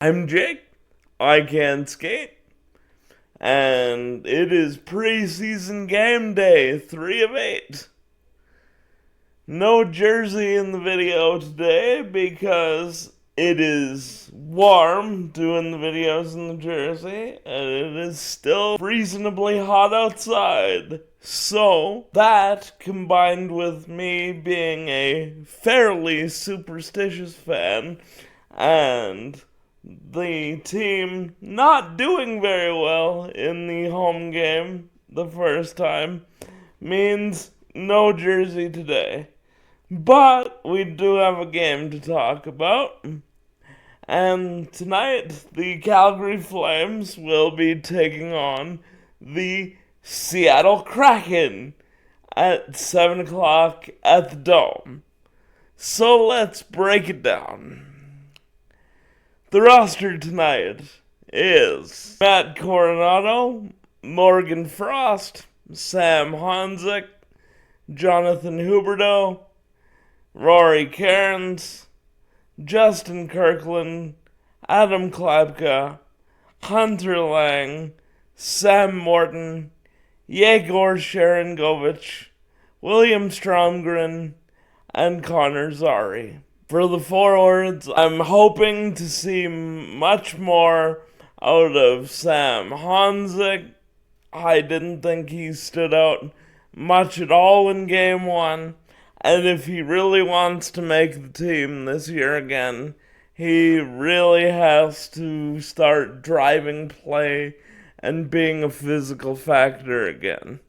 I'm Jake. I can skate. And it is preseason game day, 3 of 8. No jersey in the video today because it is warm doing the videos in the jersey, and it is still reasonably hot outside. So, that combined with me being a fairly superstitious fan and the team not doing very well in the home game the first time means no jersey today. But we do have a game to talk about. And tonight, the Calgary Flames will be taking on the Seattle Kraken at 7 o'clock at the Dome. So let's break it down. The roster tonight is Matt Coronado, Morgan Frost, Sam Honzik, Jonathan Huberdeau, Rory Cairns, Justin Kirkland, Adam Klapka, Hunter Lang, Sam Morton, Yegor Sharangovich, William Stromgren, and Connor Zary. For the forwards, I'm hoping to see much more out of Sam Honzik. I didn't think he stood out much at all in Game 1. And if he really wants to make the team this year again, he really has to start driving play and being a physical factor again.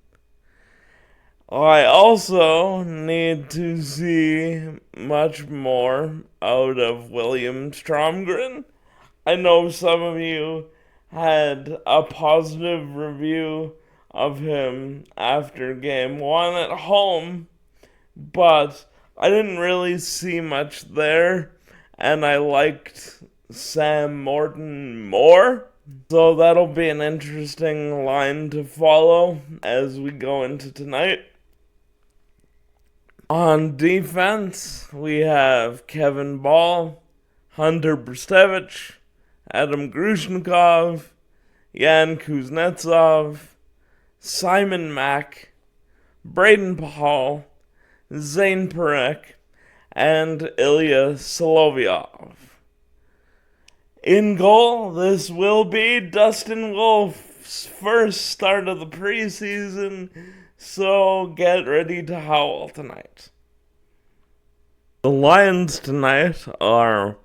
I also need to see much more out of William Stromgren. I know some of you had a positive review of him after Game 1 at home, but I didn't really see much there, and I liked Sam Morton more. So that'll be an interesting line to follow as we go into tonight. On defense, we have Kevin Ball, Hunter Brstevich, Adam Grushnikov, Yan Kuznetsov, Simon Mack, Braden Paul, Zane Perek, and Ilya Solovyov. In goal, this will be Dustin Wolf's first start of the preseason, so get ready to howl tonight. The Lions tonight are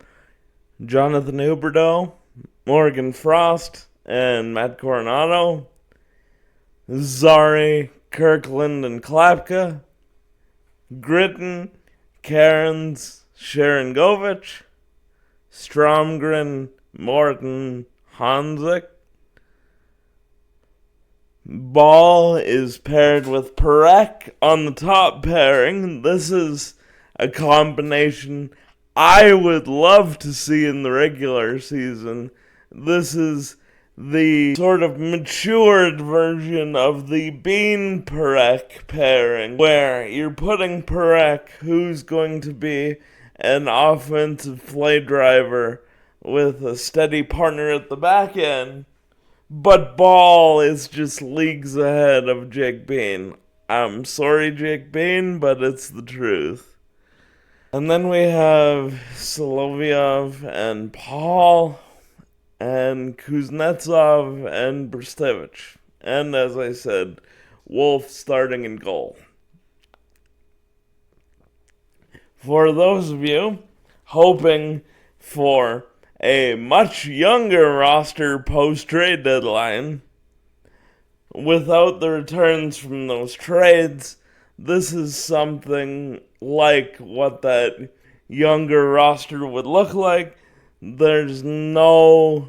Jonathan Huberdeau, Morgan Frost, and Matt Coronado, Zary, Kirkland, and Klapka, Gritton, Cairns, Sharangovich, Stromgren, Morton, Honzik. Ball is paired with Perek on the top pairing. This is a combination I would love to see in the regular season. This is the sort of matured version of the Bean Perek pairing, where you're putting Perek, who's going to be an offensive play driver with a steady partner at the back end, but Ball is just leagues ahead of Jake Bean. I'm sorry, Jake Bean, but it's the truth. And then we have Solovyov and Paul and Kuznetsov and Brstevich. And as I said, Wolf starting in goal. For those of you hoping for a much younger roster post-trade deadline, without the returns from those trades, this is something like what that younger roster would look like. There's no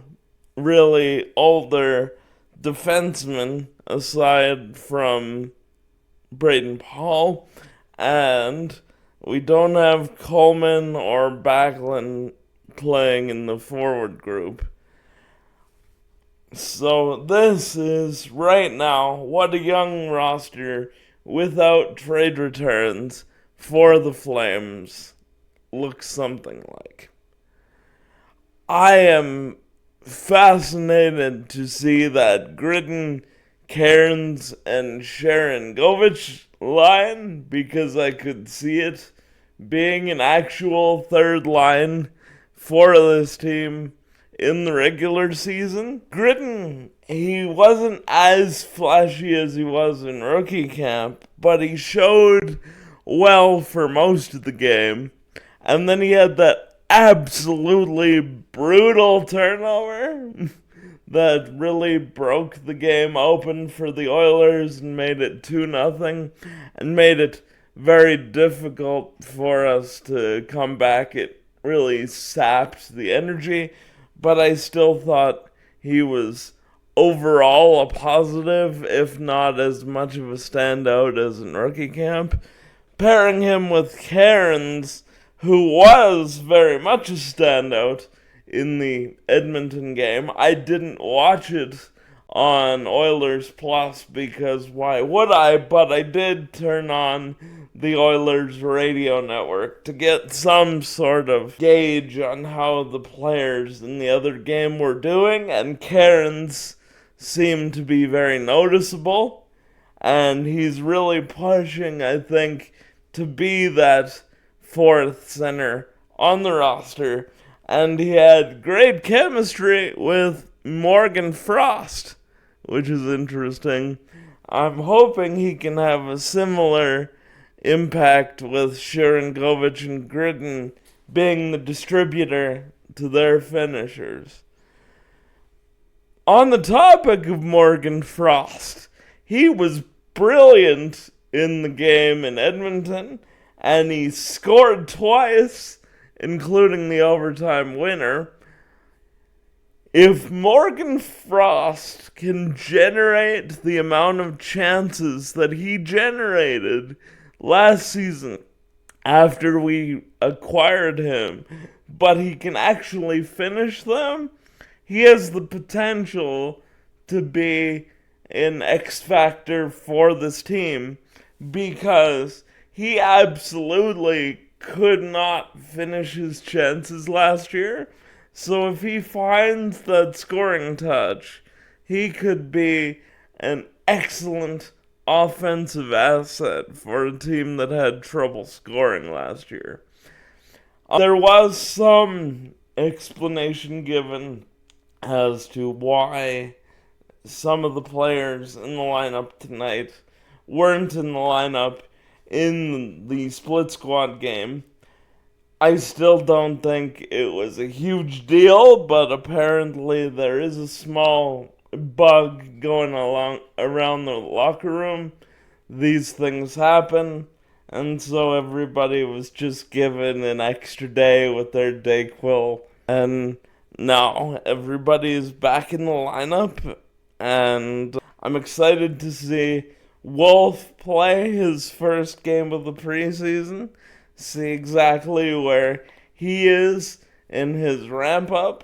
really older defenseman aside from Braden Paul, and we don't have Coleman or Backlund playing in the forward group. So this is, right now, what a young roster without trade returns for the Flames looks something like. I am fascinated to see that Gritton, Cairns, and Sharon Govich line, because I could see it being an actual third line for this team in the regular season. Gritton, he wasn't as flashy as he was in rookie camp, but he showed well for most of the game. And then he had that absolutely brutal turnover that really broke the game open for the Oilers and made it 2-0 and made it very difficult for us to come back. It really sapped the energy, but I still thought he was overall a positive, if not as much of a standout as in rookie camp. Pairing him with Cairns, who was very much a standout in the Edmonton game. I didn't watch it on Oilers Plus because why would I? But I did turn on the Oilers radio network to get some sort of gauge on how the players in the other game were doing, and Cairns seemed to be very noticeable, and he's really pushing, I think, to be that fourth center on the roster, and he had great chemistry with Morgan Frost, which is interesting. I'm hoping he can have a similar impact with Sharon Govich and Gritton being the distributor to their finishers. On the topic of Morgan Frost, he was brilliant in the game in Edmonton, and he scored twice, including the overtime winner. If Morgan Frost can generate the amount of chances that he generated last season after we acquired him, but he can actually finish them, he has the potential to be an X factor for this team, because he absolutely could not finish his chances last year. So if he finds that scoring touch, he could be an excellent offensive asset for a team that had trouble scoring last year. There was some explanation given as to why some of the players in the lineup tonight weren't in the lineup in the split squad game. I still don't think it was a huge deal, but apparently there is a small bug going around the locker room. These things happen, and so everybody was just given an extra day with their DayQuil, and now everybody is back in the lineup, and I'm excited to see Wolf play his first game of the preseason, see exactly where he is in his ramp up.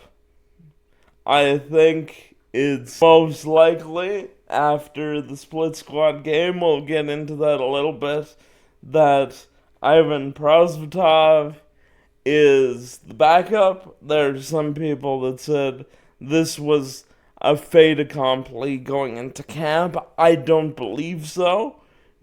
I think it's most likely after the split squad game, we'll get into that a little bit, that Ivan Prosvetov is the backup. There's some people that said this was a fait accompli going into camp. I don't believe so,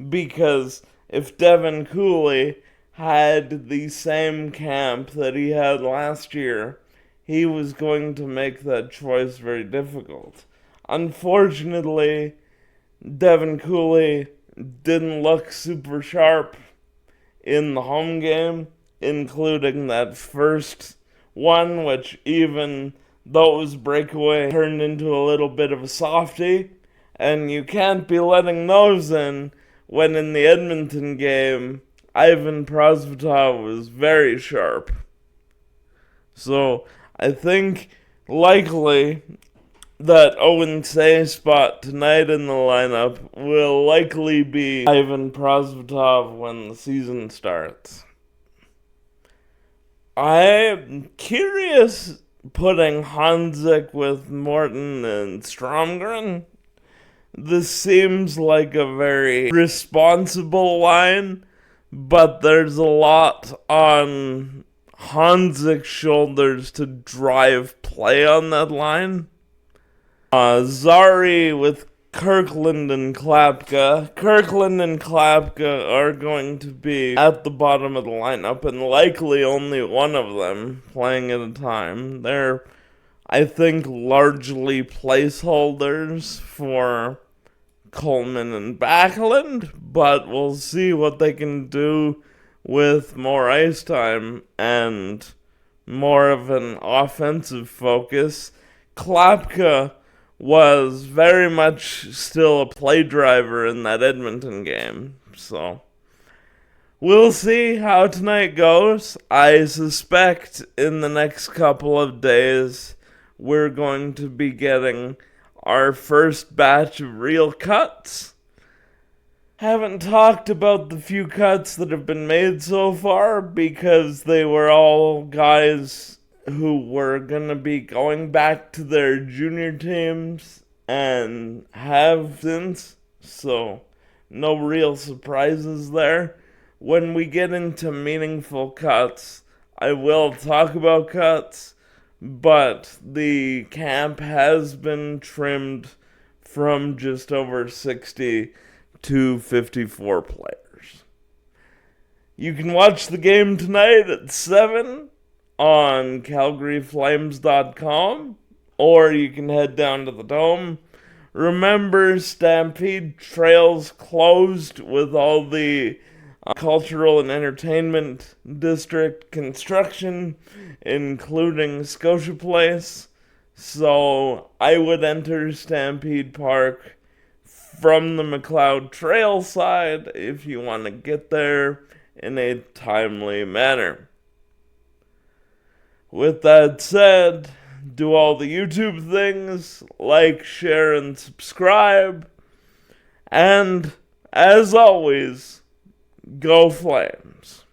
because if Devin Cooley had the same camp that he had last year, he was going to make that choice very difficult. Unfortunately, Devin Cooley didn't look super sharp in the home game, including that first one, which even those breakaway turned into a little bit of a softie, and you can't be letting those in when in the Edmonton game, Ivan Prosvetov was very sharp. So I think likely that Owen Say's spot tonight in the lineup will likely be Ivan Prosvetov when the season starts. I'm curious putting Hanzik with Morton and Stromgren. This seems like a very responsible line, but there's a lot on Hansik's shoulders to drive play on that line. Zari with Kirkland and Klapka. Kirkland and Klapka are going to be at the bottom of the lineup, and likely only one of them playing at a time. They're, I think, largely placeholders for Coleman and Backlund, but we'll see what they can do with more ice time and more of an offensive focus. Klapka was very much still a play driver in that Edmonton game, so we'll see how tonight goes. I suspect in the next couple of days we're going to be getting our first batch of real cuts. Haven't talked about the few cuts that have been made so far because they were all guys who were going to be going back to their junior teams and have since, so no real surprises there. When we get into meaningful cuts, I will talk about cuts, but the camp has been trimmed from just over 60 to 54 players. You can watch the game tonight at 7 on CalgaryFlames.com, or you can head down to the Dome. Remember, Stampede Trail's closed with all the cultural and entertainment district construction, including Scotia Place. So I would enter Stampede Park from the McLeod Trail side if you want to get there in a timely manner. With that said, do all the YouTube things, like, share, and subscribe. And, as always, go Flames.